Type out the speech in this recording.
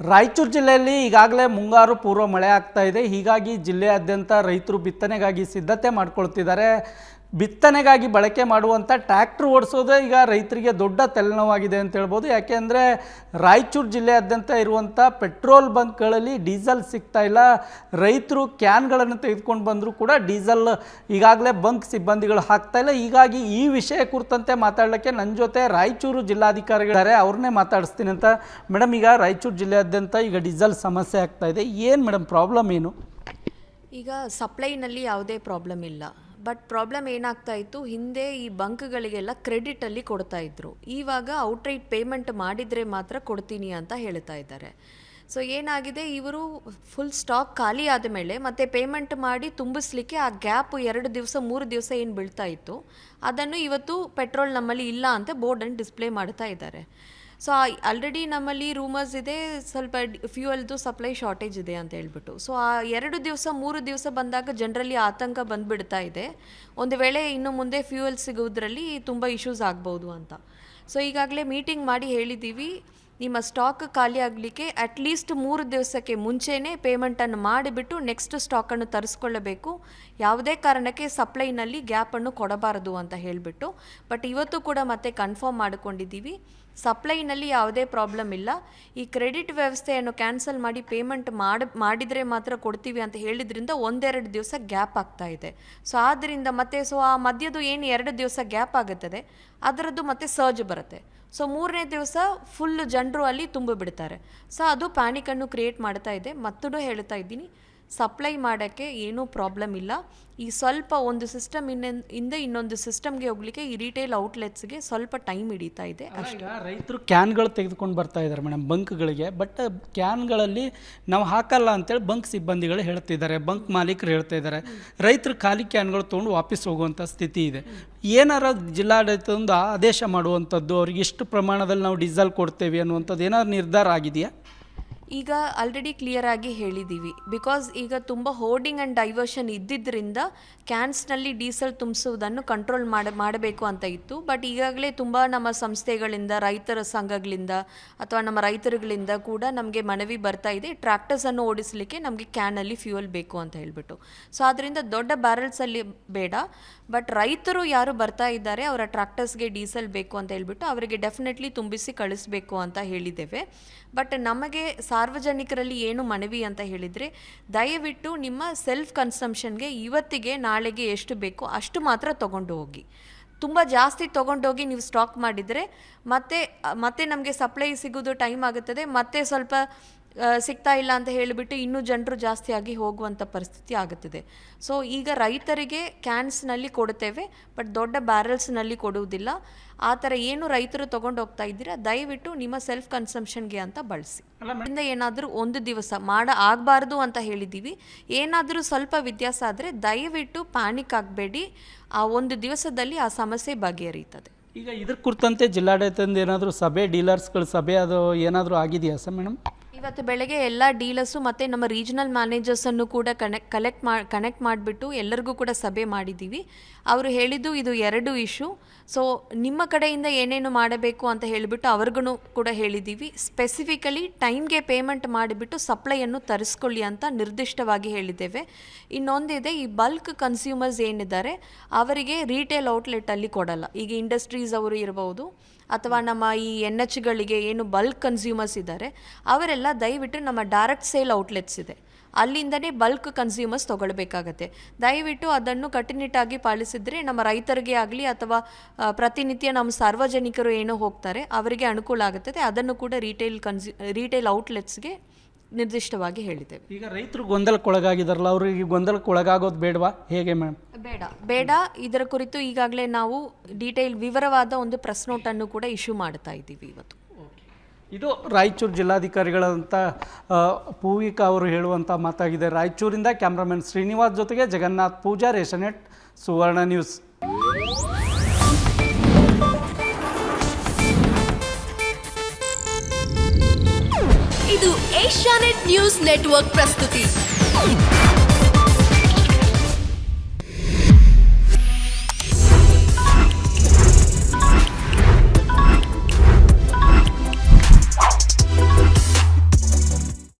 ರಾಯಚೂರು ಜಿಲ್ಲೆಯಲ್ಲಿ ಈಗಾಗಲೇ ಮುಂಗಾರು ಪೂರ್ವ ಮಳೆ ಆಗ್ತಾ ಇದೆ. ಹೀಗಾಗಿ ಜಿಲ್ಲೆಯಾದ್ಯಂತ ರೈತರು ಬಿತ್ತನೆಗಾಗಿ ಸಿದ್ಧತೆ ಮಾಡ್ಕೊಳ್ತಿದ್ದಾರೆ. ಬಿತ್ತನೆಗಾಗಿ ಬಳಕೆ ಮಾಡುವಂಥ ಟ್ರ್ಯಾಕ್ಟರ್ ಓಡಿಸೋದೇ ಈಗ ರೈತರಿಗೆ ದೊಡ್ಡ ತಲೆನೋವಾಗಿದೆ ಅಂತ ಹೇಳ್ಬೋದು. ಯಾಕೆಂದರೆ ರಾಯಚೂರು ಜಿಲ್ಲೆಯಾದ್ಯಂತ ಇರುವಂಥ ಪೆಟ್ರೋಲ್ ಬಂಕ್ಗಳಲ್ಲಿ ಡೀಸೆಲ್ ಸಿಗ್ತಾ ಇಲ್ಲ. ರೈತರು ಕ್ಯಾನ್ಗಳನ್ನು ತೆಗೆದುಕೊಂಡು ಬಂದರೂ ಕೂಡ ಡೀಸೆಲ್ ಈಗಾಗಲೇ ಬಂಕ್ ಸಿಬ್ಬಂದಿಗಳು ಹಾಕ್ತಾ ಇಲ್ಲ. ಹೀಗಾಗಿ ಈ ವಿಷಯ ಕುರಿತಂತೆ ಮಾತಾಡಲಿಕ್ಕೆ ನನ್ನ ಜೊತೆ ರಾಯಚೂರು ಜಿಲ್ಲಾಧಿಕಾರಿಗಳಿದ್ದಾರೆ, ಅವ್ರನ್ನೇ ಮಾತಾಡಿಸ್ತೀನಿ ಅಂತ. ಮೇಡಮ್, ಈಗ ರಾಯಚೂರು ಜಿಲ್ಲೆಯಾದ್ಯಂತ ಈಗ ಡೀಸೆಲ್ ಸಮಸ್ಯೆ ಆಗ್ತಾ ಇದೆ. ಏನು ಮೇಡಮ್ ಪ್ರಾಬ್ಲಮ್ ಏನು? ಈಗ ಸಪ್ಲೈನಲ್ಲಿ ಯಾವುದೇ ಪ್ರಾಬ್ಲಮ್ ಇಲ್ಲ. ಬಟ್ ಪ್ರಾಬ್ಲಮ್ ಏನಾಗ್ತಾ ಇತ್ತು, ಹಿಂದೆ ಈ ಬಂಕ್ಗಳಿಗೆಲ್ಲ ಕ್ರೆಡಿಟಲ್ಲಿ ಕೊಡ್ತಾ ಇದ್ರು. ಇವಾಗ ಔಟ್ರೈಟ್ ಪೇಮೆಂಟ್ ಮಾಡಿದರೆ ಮಾತ್ರ ಕೊಡ್ತೀನಿ ಅಂತ ಹೇಳ್ತಾ ಇದ್ದಾರೆ. ಸೊ ಏನಾಗಿದೆ, ಇವರು ಫುಲ್ ಸ್ಟಾಕ್ ಖಾಲಿ ಆದ ಮೇಲೆ ಮತ್ತೆ ಪೇಮೆಂಟ್ ಮಾಡಿ ತುಂಬಿಸ್ಲಿಕ್ಕೆ ಆ ಗ್ಯಾಪ್ 2 ದಿವಸ 3 ದಿವಸ ಏನು ಬೀಳ್ತಾ ಇತ್ತು ಅದನ್ನು ಇವತ್ತು ಪೆಟ್ರೋಲ್ ನಮ್ಮಲ್ಲಿ ಇಲ್ಲ ಅಂತ ಬೋರ್ಡನ್ನು ಡಿಸ್ಪ್ಲೇ ಮಾಡ್ತಾ ಇದ್ದಾರೆ. ಸೊ ಆಲ್ರೆಡಿ ನಮ್ಮಲ್ಲಿ ರೂಮರ್ಸ್ ಇದೆ, ಸ್ವಲ್ಪ ಫ್ಯೂಯಲ್ದು ಸಪ್ಲೈ ಶಾರ್ಟೇಜ್ ಇದೆ ಅಂತ ಹೇಳ್ಬಿಟ್ಟು. ಸೊ ಆ 2 ದಿವಸ 3 ದಿವಸ ಬಂದಾಗ ಜನರಲ್ಲಿ ಆತಂಕ ಬಂದುಬಿಡ್ತಾ ಇದೆ, ಒಂದು ವೇಳೆ ಇನ್ನು ಮುಂದೆ ಫ್ಯೂಯಲ್ ಸಿಗೋದ್ರಲ್ಲಿ ತುಂಬ ಇಶ್ಯೂಸ್ ಆಗ್ಬೋದು ಅಂತ. ಸೊ ಈಗಾಗಲೇ ಮೀಟಿಂಗ್ ಮಾಡಿ ಹೇಳಿದ್ದೀವಿ, ನಿಮ್ಮ ಸ್ಟಾಕ್ ಖಾಲಿ ಆಗಲಿಕ್ಕೆ ಅಟ್ಲೀಸ್ಟ್ 3 ದಿವಸಕ್ಕೆ ಮುಂಚೆನೇ ಪೇಮೆಂಟನ್ನು ಮಾಡಿಬಿಟ್ಟು ನೆಕ್ಸ್ಟ್ ಸ್ಟಾಕನ್ನು ತರಿಸ್ಕೊಳ್ಳಬೇಕು. ಯಾವುದೇ ಕಾರಣಕ್ಕೆ ಸಪ್ಲೈನಲ್ಲಿ ಗ್ಯಾಪನ್ನು ಕೊಡಬಾರದು ಅಂತ ಹೇಳಿಬಿಟ್ಟು. ಬಟ್ ಇವತ್ತು ಕೂಡ ಮತ್ತೆ ಕನ್ಫರ್ಮ್ ಮಾಡಿಕೊಂಡಿದ್ದೀವಿ, ಸಪ್ಲೈನಲ್ಲಿ ಯಾವುದೇ ಪ್ರಾಬ್ಲಮ್ ಇಲ್ಲ. ಈ ಕ್ರೆಡಿಟ್ ವ್ಯವಸ್ಥೆಯನ್ನು ಕ್ಯಾನ್ಸಲ್ ಮಾಡಿ ಪೇಮೆಂಟ್ ಮಾಡಿದರೆ ಮಾತ್ರ ಕೊಡ್ತೀವಿ ಅಂತ ಹೇಳಿದ್ರಿಂದ 1-2 ದಿವಸ ಗ್ಯಾಪ್ ಆಗ್ತಾ ಇದೆ. ಸೊ ಆದ್ದರಿಂದ ಮತ್ತೆ ಆ ಮಧ್ಯದ ಏನು 2 ದಿವಸ ಗ್ಯಾಪ್ ಆಗುತ್ತದೆ ಅದರದ್ದು ಮತ್ತೆ ಸರ್ಜ್ ಬರುತ್ತೆ. ಸೊ 3ನೇ ದಿವಸ ಫುಲ್ ಜನರು ಅಲ್ಲಿ ತುಂಬಿಬಿಡ್ತಾರೆ. ಸೊ ಅದು ಪ್ಯಾನಿಕನ್ನು ಕ್ರಿಯೇಟ್ ಮಾಡ್ತಾ ಇದೆ. ಮತ್ತೂ ಹೇಳ್ತಾ ಇದ್ದೀನಿ, ಸಪ್ಲೈ ಮಾಡೋಕ್ಕೆ ಏನೂ ಪ್ರಾಬ್ಲಮ್ ಇಲ್ಲ. ಈ ಸ್ವಲ್ಪ ಒಂದು ಸಿಸ್ಟಮ್ ಇಂದ ಇನ್ನೊಂದು ಸಿಸ್ಟಮ್ಗೆ ಹೋಗ್ಲಿಕ್ಕೆ ಈ ರಿಟೇಲ್ ಔಟ್ಲೆಟ್ಸ್ಗೆ ಸ್ವಲ್ಪ ಟೈಮ್ ಹಿಡಿತಾ ಇದೆ ಅಷ್ಟೇ. ರೈತರು ಕ್ಯಾನ್ಗಳು ತೆಗೆದುಕೊಂಡು ಬರ್ತಾ ಇದ್ದಾರೆ ಮೇಡಮ್ ಬಂಕ್ಗಳಿಗೆ. ಬಟ್ ಕ್ಯಾನ್ಗಳಲ್ಲಿ ನಾವು ಹಾಕಲ್ಲ ಅಂತೇಳಿ ಬಂಕ್ ಸಿಬ್ಬಂದಿಗಳು ಹೇಳ್ತಿದ್ದಾರೆ, ಬಂಕ್ ಮಾಲೀಕರು ಹೇಳ್ತಾ ಇದ್ದಾರೆ. ರೈತರು ಖಾಲಿ ಕ್ಯಾನ್ಗಳು ತೊಗೊಂಡು ವಾಪಸ್ ಹೋಗುವಂಥ ಸ್ಥಿತಿ ಇದೆ. ಏನಾರ ಜಿಲ್ಲಾಡಳಿತದಿಂದ ಆದೇಶ ಮಾಡುವಂಥದ್ದು, ಅವ್ರಿಗೆ ಇಷ್ಟು ಪ್ರಮಾಣದಲ್ಲಿ ನಾವು ಡೀಸೆಲ್ ಕೊಡ್ತೇವೆ ಅನ್ನುವಂಥದ್ದು ಏನಾದ್ರು ನಿರ್ಧಾರ ಆಗಿದೆಯಾ? ಈಗ ಆಲ್ರೆಡಿ ಕ್ಲಿಯರ್ ಆಗಿ ಹೇಳಿದ್ದೀವಿ, ಬಿಕಾಸ್ ಈಗ ತುಂಬ ಹೋರ್ಡಿಂಗ್ ಆ್ಯಂಡ್ ಡೈವರ್ಷನ್ ಇದ್ದಿದ್ದರಿಂದ ಕ್ಯಾನ್ಸ್ನಲ್ಲಿ ಡೀಸೆಲ್ ತುಂಬಿಸೋದನ್ನು ಕಂಟ್ರೋಲ್ ಮಾಡಬೇಕು ಅಂತ ಇತ್ತು. ಬಟ್ ಈಗಾಗಲೇ ತುಂಬ ನಮ್ಮ ಸಂಸ್ಥೆಗಳಿಂದ, ರೈತರ ಸಂಘಗಳಿಂದ ಅಥವಾ ನಮ್ಮ ರೈತರುಗಳಿಂದ ಕೂಡ ನಮಗೆ ಮನವಿ ಬರ್ತಾ ಇದೆ, ಟ್ರ್ಯಾಕ್ಟರ್ಸನ್ನು ಓಡಿಸಲಿಕ್ಕೆ ನಮಗೆ ಕ್ಯಾನಲ್ಲಿ ಫ್ಯೂಯಲ್ ಬೇಕು ಅಂತ ಹೇಳಿಬಿಟ್ಟು. ಸೊ ಅದರಿಂದ ದೊಡ್ಡ ಬ್ಯಾರಲ್ಸಲ್ಲಿ ಬೇಡ, ಬಟ್ ರೈತರು ಯಾರು ಬರ್ತಾ ಇದ್ದಾರೆ ಅವರ ಟ್ರ್ಯಾಕ್ಟರ್ಸ್ಗೆ ಡೀಸೆಲ್ ಬೇಕು ಅಂತ ಹೇಳ್ಬಿಟ್ಟು ಅವರಿಗೆ ಡೆಫಿನೆಟ್ಲಿ ತುಂಬಿಸಿ ಕಳಿಸ್ಬೇಕು ಅಂತ ಹೇಳಿದ್ದೇವೆ. ಬಟ್ ನಮಗೆ ಸಾರ್ವಜನಿಕರಲ್ಲಿ ಏನು ಮನವಿ ಅಂತ ಹೇಳಿದರೆ, ದಯವಿಟ್ಟು ನಿಮ್ಮ ಸೆಲ್ಫ್ ಕನ್ಸಂಪ್ಷನ್ಗೆ ಇವತ್ತಿಗೆ ನಾಳೆಗೆ ಎಷ್ಟು ಬೇಕೋ ಅಷ್ಟು ಮಾತ್ರ ತೊಗೊಂಡು ಹೋಗಿ. ತುಂಬ ಜಾಸ್ತಿ ತೊಗೊಂಡೋಗಿ ನೀವು ಸ್ಟಾಕ್ ಮಾಡಿದರೆ ಮತ್ತೆ ನಮಗೆ ಸಪ್ಲೈ ಸಿಗೋದು ಟೈಮ್ ಆಗುತ್ತದೆ, ಮತ್ತೆ ಸ್ವಲ್ಪ ಸಿಗ್ತಾ ಇಲ್ಲ ಅಂತ ಹೇಳಿಬಿಟ್ಟು ಇನ್ನೂ ಜನರು ಜಾಸ್ತಿ ಆಗಿ ಹೋಗುವಂಥ ಪರಿಸ್ಥಿತಿ ಆಗುತ್ತದೆ. ಸೊ ಈಗ ರೈತರಿಗೆ ಕ್ಯಾನ್ಸ್ನಲ್ಲಿ ಕೊಡ್ತೇವೆ, ಬಟ್ ದೊಡ್ಡ ಬ್ಯಾರಲ್ಸ್ನಲ್ಲಿ ಕೊಡುವುದಿಲ್ಲ. ಆ ಥರ ಏನು ರೈತರು ತೊಗೊಂಡು ಹೋಗ್ತಾ ಇದ್ದೀರಾ ದಯವಿಟ್ಟು ನಿಮ್ಮ ಸೆಲ್ಫ್ ಕನ್ಸಂಪ್ಷನ್ಗೆ ಅಂತ ಬಳಸಿ. ಅದರಿಂದ ಏನಾದರೂ ಒಂದು ದಿವಸ ಆಗಬಾರ್ದು ಅಂತ ಹೇಳಿದ್ದೀವಿ. ಏನಾದರೂ ಸ್ವಲ್ಪ ವ್ಯತ್ಯಾಸ ಆದರೆ ದಯವಿಟ್ಟು ಪ್ಯಾನಿಕ್ ಆಗಬೇಡಿ, ಆ ಒಂದು ದಿವಸದಲ್ಲಿ ಆ ಸಮಸ್ಯೆ ಬಗೆಹರಿಯುತ್ತದೆ. ಈಗ ಇದ್ರ ಕುರಿತಂತೆ ಜಿಲ್ಲಾಡಳಿತದಿಂದ ಏನಾದರೂ ಸಭೆ, ಡೀಲರ್ಸ್ಗಳ ಸಭೆ ಅದು ಏನಾದರೂ ಆಗಿದೆಯಾ ಸರ್ ಮೇಡಮ್? ಇವತ್ತು ಬೆಳಗ್ಗೆ ಎಲ್ಲ ಡೀಲರ್ಸು ಮತ್ತು ನಮ್ಮ ರೀಜನಲ್ ಮ್ಯಾನೇಜರ್ಸನ್ನು ಕೂಡ ಕನೆಕ್ಟ್ ಮಾಡಿಬಿಟ್ಟು ಎಲ್ಲರಿಗೂ ಕೂಡ ಸಭೆ ಮಾಡಿದ್ದೀವಿ. ಅವರು ಹೇಳಿದ್ದು ಇದು 2 ಇಶ್ಯೂ. ಸೊ ನಿಮ್ಮ ಕಡೆಯಿಂದ ಏನೇನು ಮಾಡಬೇಕು ಅಂತ ಹೇಳಿಬಿಟ್ಟು ಅವ್ರಿಗೂ ಕೂಡ ಹೇಳಿದ್ದೀವಿ. ಸ್ಪೆಸಿಫಿಕಲಿ ಟೈಮ್ಗೆ ಪೇಮೆಂಟ್ ಮಾಡಿಬಿಟ್ಟು ಸಪ್ಲೈಯನ್ನು ತರಿಸ್ಕೊಳ್ಳಿ ಅಂತ ನಿರ್ದಿಷ್ಟವಾಗಿ ಹೇಳಿದ್ದೇವೆ. ಇನ್ನೊಂದಿದೆ, ಈ ಬಲ್ಕ್ ಕನ್ಸ್ಯೂಮರ್ಸ್ ಏನಿದ್ದಾರೆ ಅವರಿಗೆ ರಿಟೇಲ್ ಔಟ್ಲೆಟಲ್ಲಿ ಕೊಡಲ್ಲ. ಈಗ ಇಂಡಸ್ಟ್ರೀಸ್ ಅವರು ಇರ್ಬೋದು ಅಥವಾ ನಮ್ಮ ಈ NHಗಳಿಗೆ ಏನು ಬಲ್ಕ್ ಕನ್ಸ್ಯೂಮರ್ಸ್ ಇದ್ದಾರೆ ಅವರೆಲ್ಲ ದಯವಿಟ್ಟು ನಮ್ಮ ಡೈರೆಕ್ಟ್ ಸೇಲ್ ಔಟ್ಲೆಟ್ಸ್ ಇದೆ, ಅಲ್ಲಿಂದನೇ ಬಲ್ಕ್ ಕನ್ಸ್ಯೂಮರ್ಸ್ ತೊಗೊಳ್ಬೇಕಾಗತ್ತೆ. ದಯವಿಟ್ಟು ಅದನ್ನು ಕಟ್ಟುನಿಟ್ಟಾಗಿ ಪಾಲಿಸಿದರೆ ನಮ್ಮ ರೈತರಿಗೆ ಆಗಲಿ ಅಥವಾ ಪ್ರತಿನಿತ್ಯ ನಮ್ಮ ಸಾರ್ವಜನಿಕರು ಏನೋ ಹೋಗ್ತಾರೆ ಅವರಿಗೆ ಅನುಕೂಲ ಆಗುತ್ತದೆ. ಅದನ್ನು ಕೂಡ ರಿಟೇಲ್ ಔಟ್ಲೆಟ್ಸ್ಗೆ ನಿರ್ದಿಷ್ಟವಾಗಿ ಹೇಳಿದ್ದೇವೆ. ಈಗ ರೈತರು ಗೊಂದಲಕ್ಕೊಳಗಾಗಿದ್ದಾರಲ್ಲ, ಅವರಿಗೆ ಗೊಂದಲಕ್ಕೊಳಗಾಗೋದು ಬೇಡವಾ, ಹೇಗೆ ಮೇಡಮ್? ಬೇಡ. ಇದರ ಕುರಿತು ಈಗಾಗಲೇ ನಾವು ವಿವರವಾದ ಒಂದು ಪ್ರೆಸ್ ನೋಟನ್ನು ಕೂಡ ಇಶ್ಯೂ ಮಾಡ್ತಾ ಇದ್ದೀವಿ ಇವತ್ತು. ಇದು ರಾಯಚೂರು ಜಿಲ್ಲಾಧಿಕಾರಿಗಳಂತ ಪೂವಿಕಾ ಅವರು ಹೇಳುವಂಥ ಮಾತಾಗಿದೆ. ರಾಯಚೂರಿಂದ ಕ್ಯಾಮ್ರಾಮನ್ ಶ್ರೀನಿವಾಸ್ ಜೊತೆಗೆ ಜಗನ್ನಾಥ್ ಪೂಜಾರ್, ಏಷ್ಯಾನೆಟ್ ಸುವರ್ಣ ನ್ಯೂಸ್. ಇದು ಏಷ್ಯಾನೆಟ್ ನ್ಯೂಸ್ ನೆಟ್ವರ್ಕ್ ಪ್ರಸ್ತುತಿ.